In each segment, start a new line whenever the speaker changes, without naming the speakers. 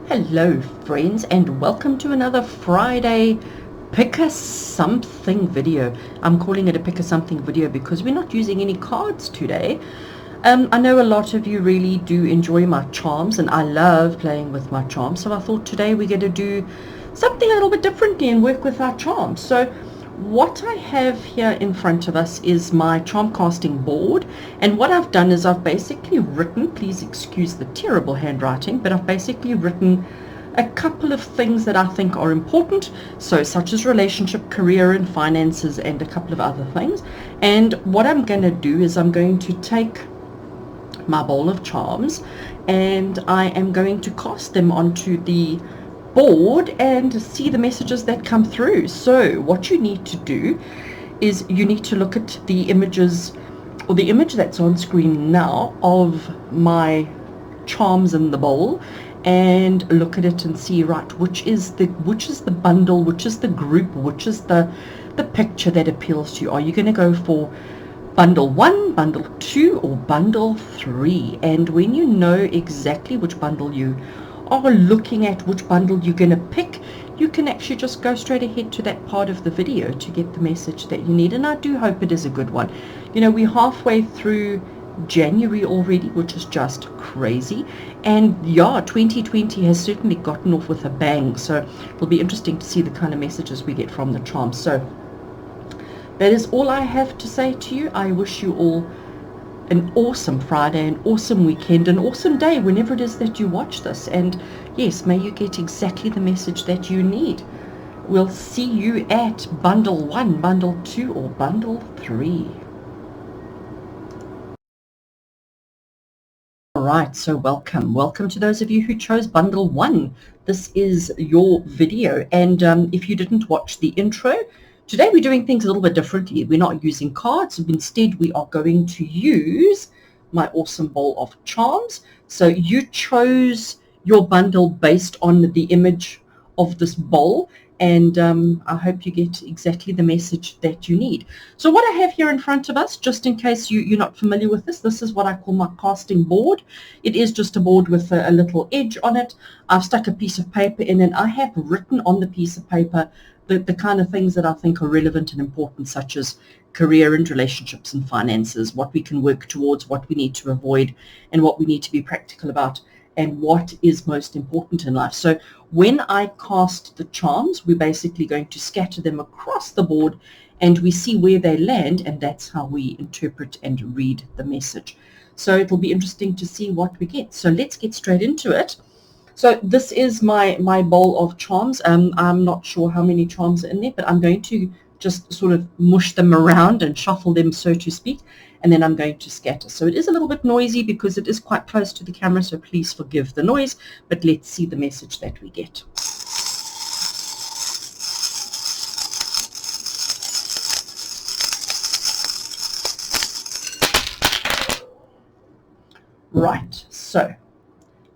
Hello friends, and welcome to another Friday pick a something video. I'm calling it a pick a something video because we're not using any cards today. I know a lot of you really do enjoy my charms, and I love playing with my charms, so I thought today we're going to do something a little bit differently and work with our charms. So what I have here in front of us is my charm casting board, and what I've done is I've basically written, please excuse the terrible handwriting, but I've basically written a couple of things that I think are important, so such as relationship, career and finances, and a couple of other things. And what I'm going to do is I'm going to take my bowl of charms and I am going to cast them onto the board and see the messages that come through. So what you need to do is you need to look at the images, or the image that's on screen now, of my charms in the bowl, and look at it and see, right, which is the bundle, which is the group, which is the picture that appeals to you. Are you going to go for bundle 1, bundle 2, or bundle 3? And when you know exactly which bundle you are looking at, which bundle you're going to pick, you can actually just go straight ahead to that part of the video to get the message that you need. And I do hope it is a good one. You know, we're halfway through January already, which is just crazy. And yeah, 2020 has certainly gotten off with a bang, so it'll be interesting to see the kind of messages we get from the charms. So that is all I have to say to you. I wish you all an awesome Friday, an awesome weekend, an awesome day whenever it is that you watch this. And yes, may you get exactly the message that you need. We'll see you at bundle 1, bundle 2, or bundle 3. All right, so welcome to those of you who chose bundle 1. This is your video, and if you didn't watch the intro, today we're doing things a little bit differently. We're not using cards. Instead, we are going to use my awesome bowl of charms. So you chose your bundle based on the image of this bowl, and I hope you get exactly the message that you need. So what I have here in front of us, just in case you're not familiar with this is what I call my casting board. It is just a board with a little edge on it. I've stuck a piece of paper in, and I have written on the piece of paper the kind of things that I think are relevant and important, such as career and relationships and finances, what we can work towards, what we need to avoid, and what we need to be practical about, and what is most important in life. So when I cast the charms, we're basically going to scatter them across the board, and we see where they land, and that's how we interpret and read the message. So it'll be interesting to see what we get. So let's get straight into it. So this is my bowl of charms. I'm not sure how many charms are in there, but I'm going to just sort of mush them around and shuffle them, so to speak, and then I'm going to scatter. So it is a little bit noisy because it is quite close to the camera, so please forgive the noise, but let's see the message that we get. Right, so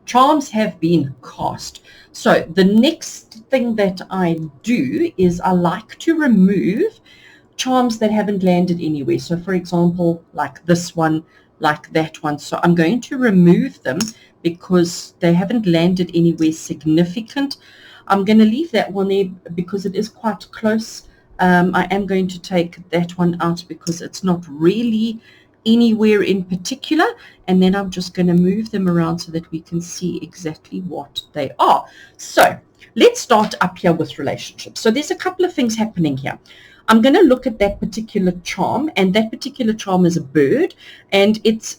charms have been cast. So the next thing that I do is I like to remove charms that haven't landed anywhere. So for example, like this one, like that one. So I'm going to remove them because they haven't landed anywhere significant. I'm going to leave that one there because it is quite close. I am going to take that one out because it's not really anywhere in particular, and then I'm just going to move them around so that we can see exactly what they are. So let's start up here with relationships. So there's a couple of things happening here. I'm going to look at that particular charm, and that particular charm is a bird, and it's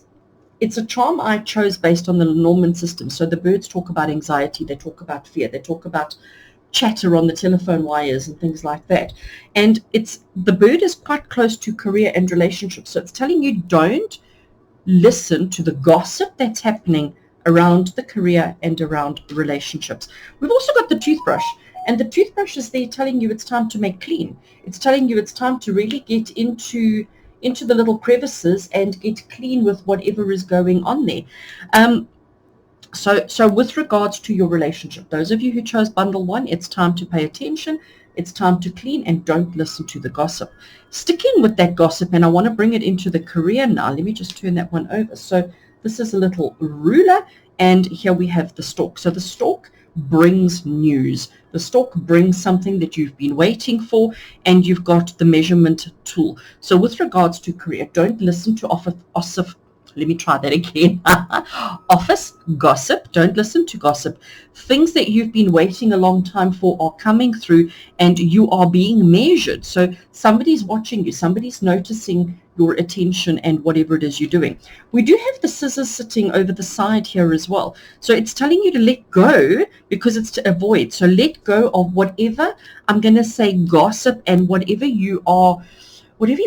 a charm I chose based on the Norman system. So the birds talk about anxiety, they talk about fear, they talk about chatter on the telephone wires and things like that. And the bird is quite close to career and relationships. So it's telling you don't listen to the gossip that's happening around the career and around relationships. We've also got the toothbrush, and the toothbrush is there telling you it's time to make clean. It's telling you it's time to really get into the little crevices and get clean with whatever is going on there. So with regards to your relationship, those of you who chose bundle 1, it's time to pay attention, it's time to clean, and don't listen to the gossip. Sticking with that gossip, and I want to bring it into the career now. Let me just turn that one over. So this is a little ruler, and here we have the stalk. So the stalk brings news. The stork brings something that you've been waiting for, and you've got the measurement tool. So with regards to career, don't listen to let me try that again. Office gossip. Don't listen to gossip. Things that you've been waiting a long time for are coming through, and you are being measured. So somebody's watching you. Somebody's noticing your attention and whatever it is you're doing. We do have the scissors sitting over the side here as well. So it's telling you to let go because it's to avoid. So let go of whatever, I'm going to say, gossip and whatever you're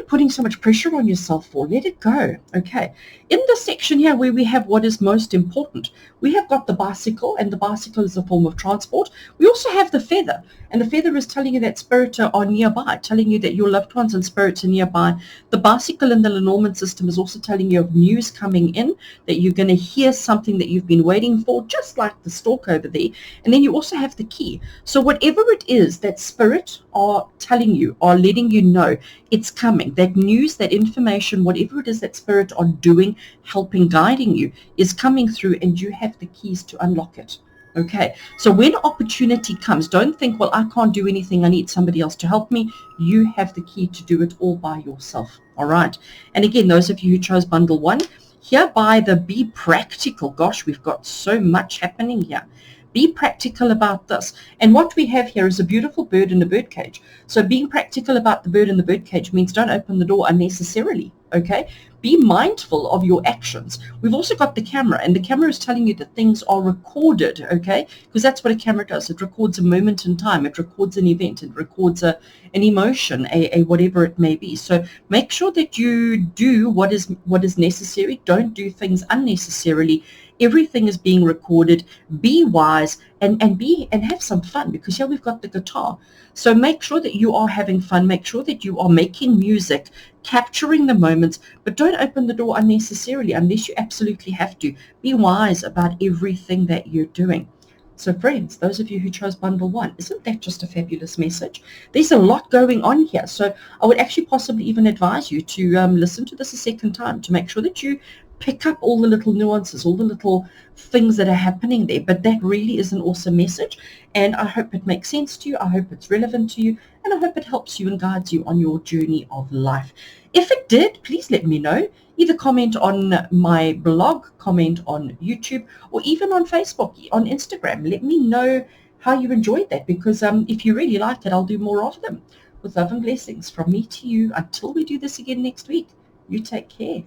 putting so much pressure on yourself for, let it go. Okay. In this section here where we have what is most important, we have got the bicycle, and the bicycle is a form of transport. We also have the feather, and the feather is telling you that spirits are nearby, telling you that your loved ones and spirits are nearby. The bicycle in the Lenormand system is also telling you of news coming in, that you're going to hear something that you've been waiting for, just like the stork over there. And then you also have the key. So whatever it is that spirit are telling you, are letting you know, it's coming. That news, that information, whatever it is that spirit are doing, helping, guiding you, is coming through, and you have the keys to unlock it. Okay, so when opportunity comes, don't think, well, I can't do anything, I need somebody else to help me. You have the key to do it all by yourself. All right. And again, those of you who chose bundle 1, here by the be practical. Gosh, we've got so much happening here. Be practical about this. And what we have here is a beautiful bird in a bird cage. So being practical about the bird in the bird cage means don't open the door unnecessarily. Okay? Be mindful of your actions. We've also got the camera, and the camera is telling you that things are recorded, okay? Because that's what a camera does. It records a moment in time. It records an event. It records an emotion, a whatever it may be. So make sure that you do what is necessary. Don't do things unnecessarily. Everything is being recorded. Be wise and have some fun, because here we've got the guitar. So make sure that you are having fun. Make sure that you are making music, capturing the moments, but don't open the door unnecessarily unless you absolutely have to. Be wise about everything that you're doing. So friends, those of you who chose bundle 1, isn't that just a fabulous message? There's a lot going on here. So I would actually possibly even advise you to listen to this a second time to make sure that you pick up all the little nuances, all the little things that are happening there. But that really is an awesome message, and I hope it makes sense to you. I hope it's relevant to you, and I hope it helps you and guides you on your journey of life. If it did, please let me know. Either comment on my blog, comment on YouTube, or even on Facebook, on Instagram. Let me know how you enjoyed that, because if you really liked it, I'll do more of them. With love and blessings from me to you, until we do this again next week, you take care.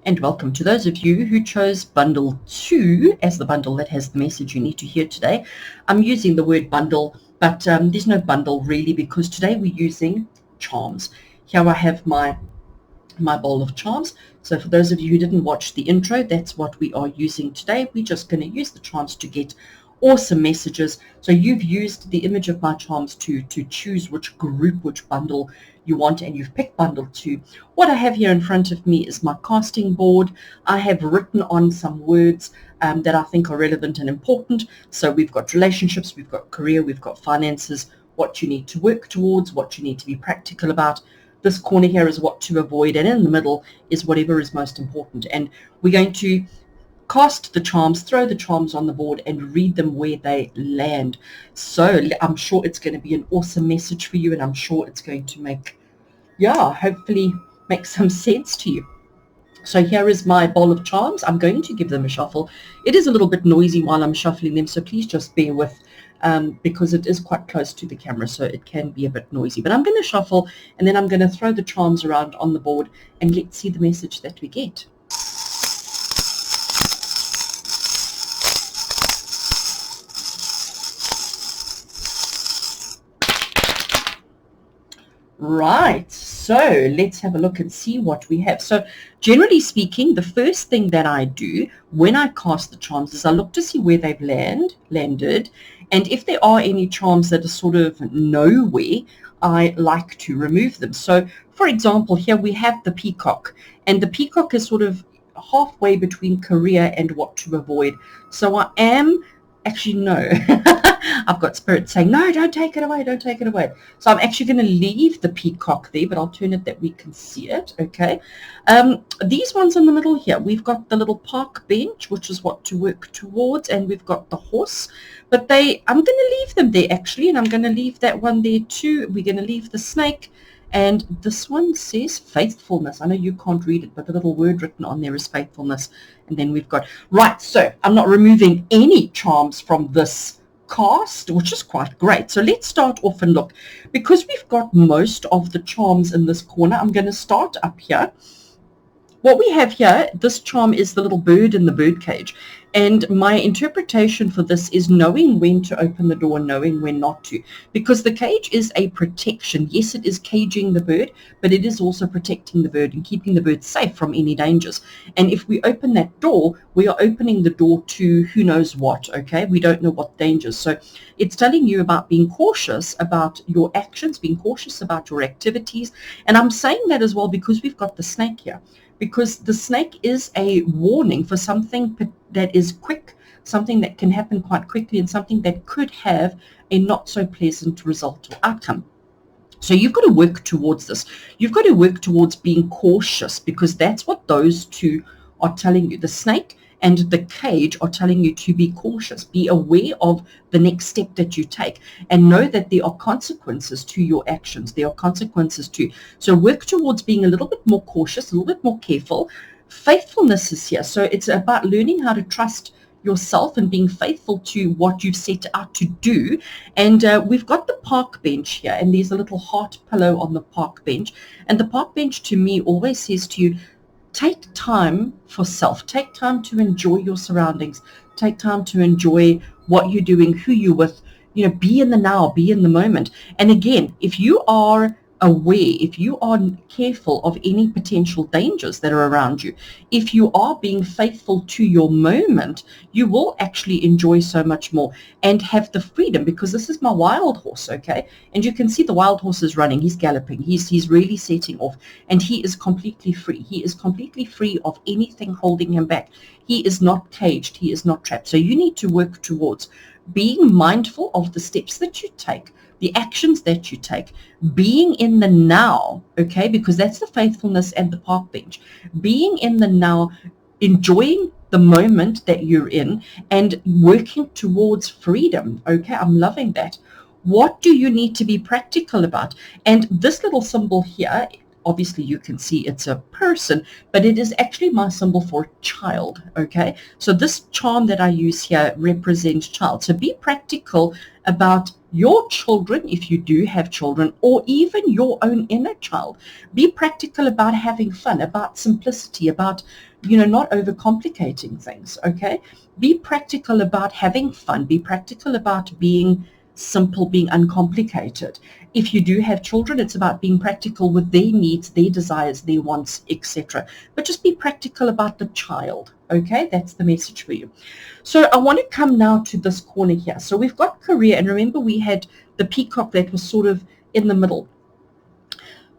And welcome to those of you who chose bundle 2 as the bundle that has the message you need to hear today. I'm using the word bundle, but there's no bundle really, because today we're using charms. Here I have my bowl of charms. So for those of you who didn't watch the intro, that's what we are using today. We're just going to use the charms to get awesome messages. So you've used the image of my charms to choose which group, which bundle you want, and you've picked bundle 2. What I have here in front of me is my casting board. I have written on some words that I think are relevant and important. So we've got relationships, we've got career, we've got finances, what you need to work towards, what you need to be practical about. This corner here is what to avoid, and in the middle is whatever is most important. And we're going to cast the charms, throw the charms on the board, and read them where they land. So I'm sure it's going to be an awesome message for you, and I'm sure it's going to hopefully make some sense to you. So here is my bowl of charms. I'm going to give them a shuffle. It is a little bit noisy while I'm shuffling them, so please just bear with, because it is quite close to the camera, so it can be a bit noisy. But I'm going to shuffle, and then I'm going to throw the charms around on the board, and let's see the message that we get. Right, so let's have a look and see what we have. So generally speaking, the first thing that I do when I cast the charms is I look to see where they've landed, and if there are any charms that are sort of nowhere, I like to remove them. So for example, here we have the peacock, and the peacock is sort of halfway between career and what to avoid. So I am actually, no. I've got spirit saying, no, don't take it away, don't take it away. So I'm actually going to leave the peacock there, but I'll turn it that we can see it, okay? These ones in the middle here, we've got the little park bench, which is what to work towards, and we've got the horse. But I'm going to leave them there, actually, and I'm going to leave that one there too. We're going to leave the snake. And this one says faithfulness. I know you can't read it, but the little word written on there is faithfulness. And then we've got, right, so I'm not removing any charms from this cast, which is quite great. So let's start off and look. Because we've got most of the charms in this corner, I'm going to start up here. What we have here, this charm is the little bird in the bird cage. And my interpretation for this is knowing when to open the door and knowing when not to. Because the cage is a protection. Yes, it is caging the bird, but it is also protecting the bird and keeping the bird safe from any dangers. And if we open that door, we are opening the door to who knows what, okay? We don't know what dangers. So it's telling you about being cautious about your actions, being cautious about your activities. And I'm saying that as well because we've got the snake here. Because the snake is a warning for something that is quick, something that can happen quite quickly, and something that could have a not so pleasant result or outcome. So you've got to work towards this. You've got to work towards being cautious, because that's what those two are telling you. The snake and the cage are telling you to be cautious, be aware of the next step that you take, and know that there are consequences to your actions. There are consequences too. So work towards being a little bit more cautious, a little bit more careful. Faithfulness is here. So it's about learning how to trust yourself and being faithful to what you've set out to do. And we've got the park bench here, and there's a little heart pillow on the park bench. And the park bench to me always says to you, take time for self. Take time to enjoy your surroundings. Take time to enjoy what you're doing, who you're with. Be in the now, be in the moment. And again, if you are aware, if you are careful of any potential dangers that are around you, if you are being faithful to your moment, you will actually enjoy so much more and have the freedom. Because this is my wild horse, okay? And you can see the wild horse is running, he's galloping, he's really setting off, and he is completely free. He is completely free of anything holding him back. He is not caged, he is not trapped. So you need to work towards being mindful of the steps that you take, the actions that you take, being in the now, okay, because that's the faithfulness and the park bench. Being in the now, enjoying the moment that you're in, and working towards freedom, okay? I'm loving that. What do you need to be practical about? And this little symbol here, obviously you can see it's a person, but it is actually my symbol for child, okay? So this charm that I use here represents child. So be practical about your children, if you do have children, or even your own inner child. Be practical about having fun, about simplicity, about, not overcomplicating things, okay? Be practical about having fun. Be practical about being simple, being uncomplicated. If you do have children, it's about being practical with their needs, their desires, their wants, etc. But just be practical about the child, okay? That's the message for you. So I want to come now to this corner here. So we've got career, and remember we had the peacock that was sort of in the middle.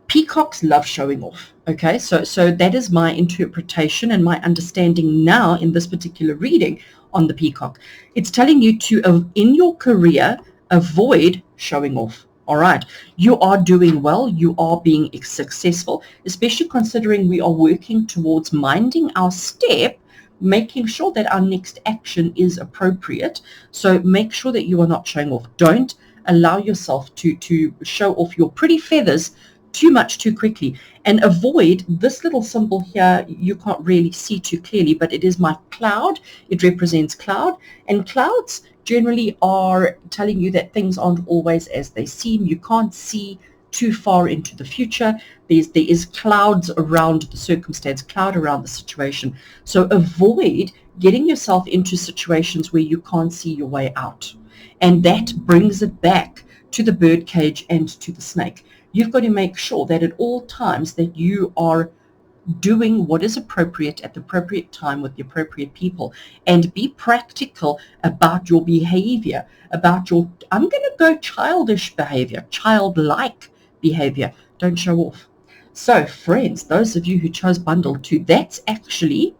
Peacocks love showing off, okay? So that is my interpretation and my understanding now in this particular reading on the peacock. It's telling you to, in your career, avoid showing off. All right, you are doing well, you are being successful, especially considering we are working towards minding our step, making sure that our next action is appropriate. So make sure that you are not showing off. Don't allow yourself to show off your pretty feathers too much too quickly, and avoid this little symbol here. You can't really see too clearly, but it is my cloud. It represents cloud, and clouds generally are telling you that things aren't always as they seem. You can't see too far into the future. There is clouds around the circumstance, cloud around the situation. So avoid getting yourself into situations where you can't see your way out. And that brings it back to the bird cage and to the snake. You've got to make sure that at all times that you are doing what is appropriate at the appropriate time with the appropriate people, and be practical about your behavior, about your, I'm going to go childish behavior, childlike behavior. Don't show off. So friends, those of you who chose bundle 2, that's actually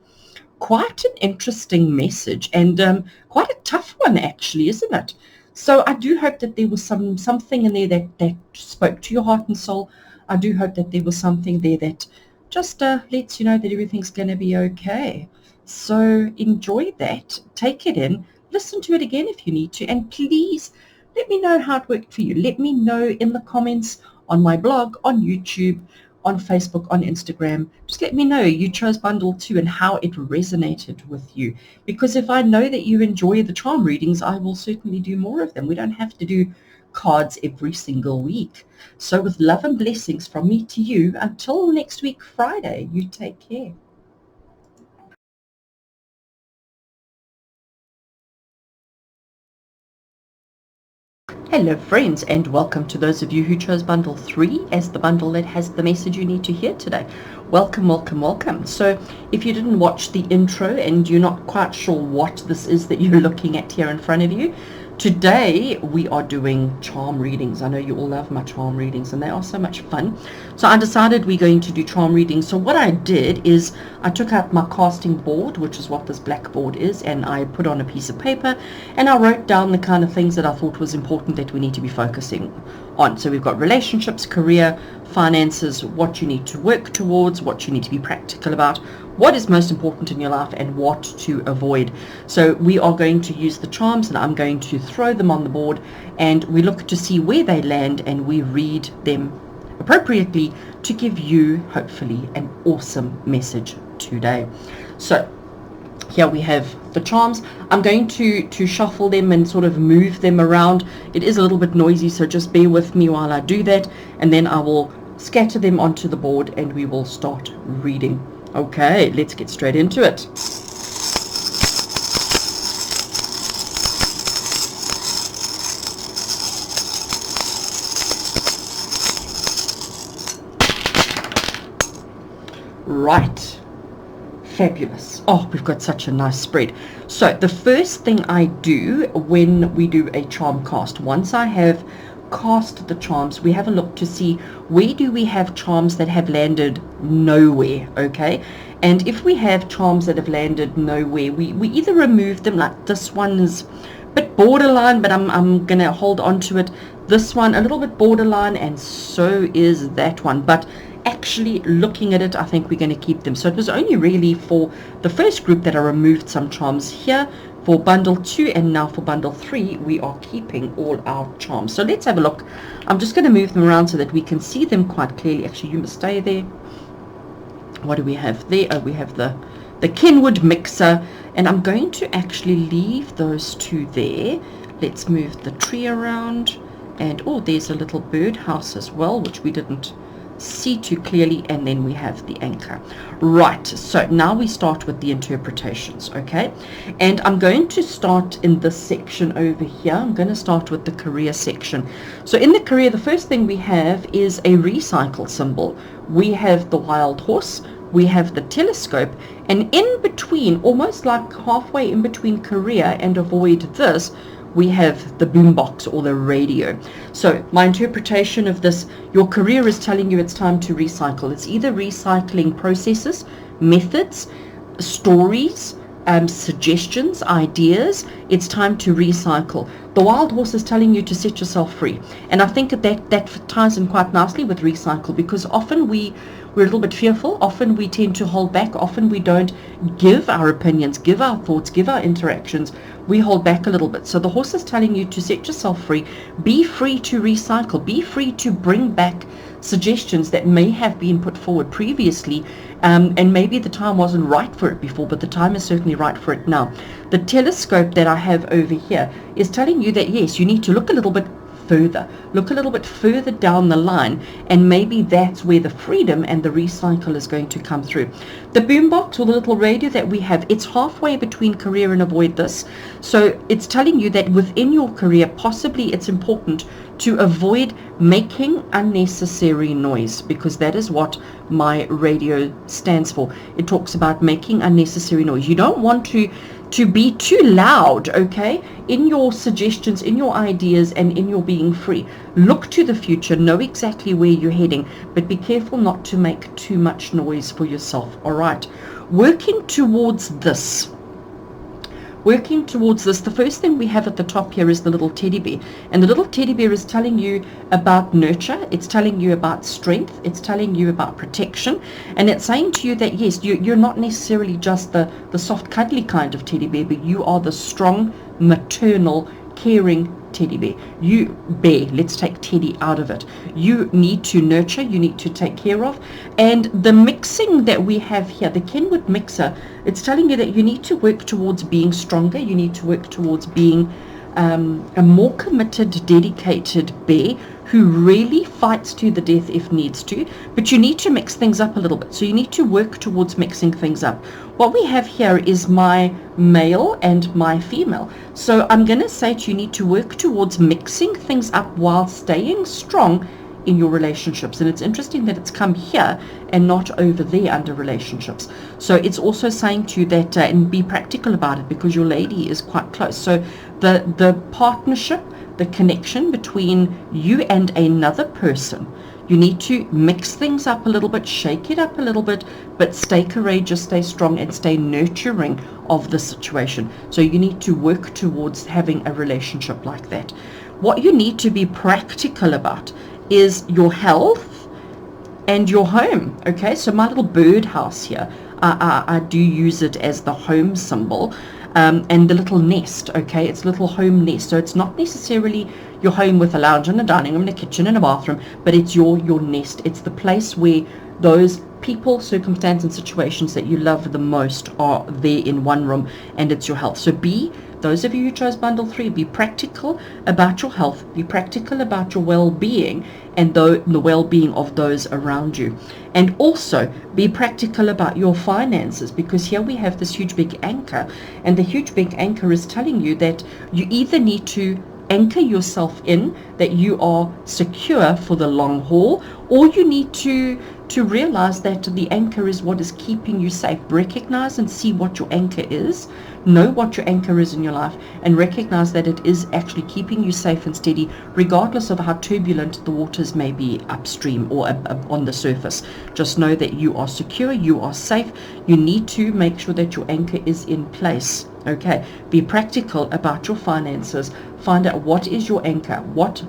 quite an interesting message, and quite a tough one actually, isn't it? So I do hope that there was something in there that spoke to your heart and soul. I do hope that there was something there that just lets you know that everything's going to be okay. So enjoy that, take it in, listen to it again if you need to, and please let me know how it worked for you. Let me know in the comments on my blog, on YouTube, on Facebook, on Instagram. Just let me know you chose bundle 2 and how it resonated with you. Because if I know that you enjoy the charm readings, I will certainly do more of them. We don't have to do cards every single week. So with love and blessings from me to you, until next week, Friday, you take care. Hello friends, and welcome to those of you who chose bundle 3 as the bundle that has the message you need to hear today. Welcome, welcome, welcome. So if you didn't watch the intro and you're not quite sure what this is that you're looking at here in front of you, today we are doing charm readings. I know you all love my charm readings and they are so much fun. So I decided we're going to do charm readings. So what I did is I took out my casting board, which is what this black board is, and I put on a piece of paper and I wrote down the kind of things that I thought was important that we need to be focusing on. So we've got relationships, career, finances, what you need to work towards, what you need to be practical about, what is most important in your life, and what to avoid. So we are going to use the charms and I'm going to throw them on the board and we look to see where they land and we read them appropriately to give you hopefully an awesome message today. So here we have the charms. I'm going to shuffle them and sort of move them around. It is a little bit noisy, so just bear with me while I do that, and then I will scatter them onto the board and we will start reading. Okay, let's get straight into it. Right. Fabulous. Oh, we've got such a nice spread. So the first thing I do when we do a charm cast, once I have cast the charms, we have a look to see where do we have charms that have landed nowhere, okay? And if we have charms that have landed nowhere, we either remove them, like this one is a bit borderline, but I'm going to hold on to it. This one, a little bit borderline, and so is that one. But actually looking at it, I think we're going to keep them. So it was only really for the first group that I removed some charms here. For bundle 2 and now for bundle 3, we are keeping all our charms. So let's have a look. I'm just going to move them around so that we can see them quite clearly. Actually, you must stay there. What do we have there? Oh, we have the Kenwood mixer, and I'm going to actually leave those two there. Let's move the tree around, and oh, there's a little birdhouse as well, which we didn't see too clearly, and then we have the anchor. Right, so now we start with the interpretations, okay? And I'm going to start in this section over here. I'm going to start with the career section. So in the career, the first thing we have is a recycle symbol. We have the wild horse, we have the telescope, and in between, almost like halfway in between career and avoid this, we have the boombox or the radio. So my interpretation of this, your career is telling you it's time to recycle. It's either recycling processes, methods, stories, suggestions, ideas. It's time to recycle. The wild horse is telling you to set yourself free. And I think that ties in quite nicely with recycle, because often we're a little bit fearful. Often we tend to hold back. Often we don't give our opinions, give our thoughts, give our interactions. We hold back a little bit. So the horse is telling you to set yourself free. Be free to recycle. Be free to bring back suggestions that may have been put forward previously, and maybe the time wasn't right for it before, but the time is certainly right for it now. The telescope that I have over here is telling you that yes, you need to look a little bit further down the line, and maybe that's where the freedom and the recycle is going to come through. The boombox or the little radio that we have, it's halfway between career and avoid this. So it's telling you that within your career, possibly it's important to avoid making unnecessary noise, because that is what my radio stands for. It talks about making unnecessary noise. You don't want to be too loud, okay, in your suggestions, in your ideas, and in your being free. Look to the future, know exactly where you're heading, but be careful not to make too much noise for yourself. All right. working towards this. Working towards this, the first thing we have at the top here is the little teddy bear. And the little teddy bear is telling you about nurture. It's telling you about strength. It's telling you about protection. And it's saying to you that, yes, you're not necessarily just the soft, cuddly kind of teddy bear, but you are the strong, maternal, caring teddy bear. Let's take Teddy out of it. You need to nurture, you need to take care of. And the mixing that we have here, the Kenwood mixer, it's telling you that you need to work towards being stronger, you need to work towards being a more committed, dedicated bear who really fights to the death if needs to, but you need to mix things up a little bit. So you need to work towards mixing things up. What we have here is my male and my female. So I'm going to say you need to work towards mixing things up while staying strong in your relationships. And it's interesting that it's come here and not over there under relationships. So it's also saying to you that and be practical about it, because your lady is quite close. So the partnership, the connection between you and another person, you need to mix things up a little bit, shake it up a little bit, but stay courageous, stay strong, and stay nurturing of the situation. So you need to work towards having a relationship like that. What you need to be practical about is your health and your home. Okay, so my little bird house here, I do use it as the home symbol. And the little nest, okay, it's a little home nest. So it's not necessarily your home with a lounge and a dining room and a kitchen and a bathroom, but it's your nest. It's the place where those people, circumstances, and situations that you love the most are there in one room, and it's your health. So those of you who chose bundle 3, be practical about your health, be practical about your well-being and the well-being of those around you. And also be practical about your finances, because here we have this huge big anchor, and the huge big anchor is telling you that you either need to anchor yourself in that you are secure for the long haul, or you need to realize that the anchor is what is keeping you safe. Recognize and see what your anchor is, know what your anchor is in your life, and recognize that it is actually keeping you safe and steady, regardless of how turbulent the waters may be upstream or on the surface. Just know that you are secure, you are safe. You need to make sure that your anchor is in place. Okay, be practical about your finances. Find out what is your anchor, what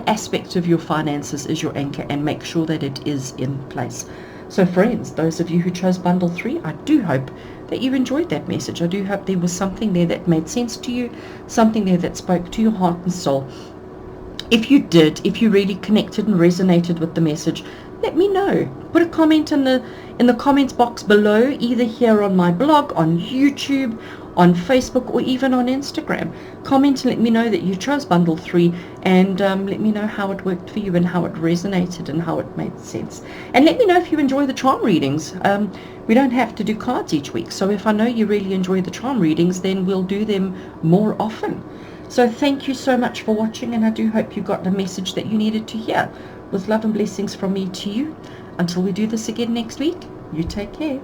aspect of your finances is your anchor, and make sure that it is in place. So friends, those of you who chose bundle 3, I do hope that you enjoyed that message. I do hope there was something there that made sense to you, something there that spoke to your heart and soul. If you did, if you really connected and resonated with the message, let me know. Put a comment in the comments box below, either here on my blog, on YouTube, on Facebook, or even on Instagram. Comment and let me know that you chose bundle 3, and let me know how it worked for you and how it resonated and how it made sense. And let me know if you enjoy the charm readings. We don't have to do cards each week, so if I know you really enjoy the charm readings, then we'll do them more often. So thank you so much for watching, and I do hope you got the message that you needed to hear. With love and blessings from me to you. Until we do this again next week, you take care.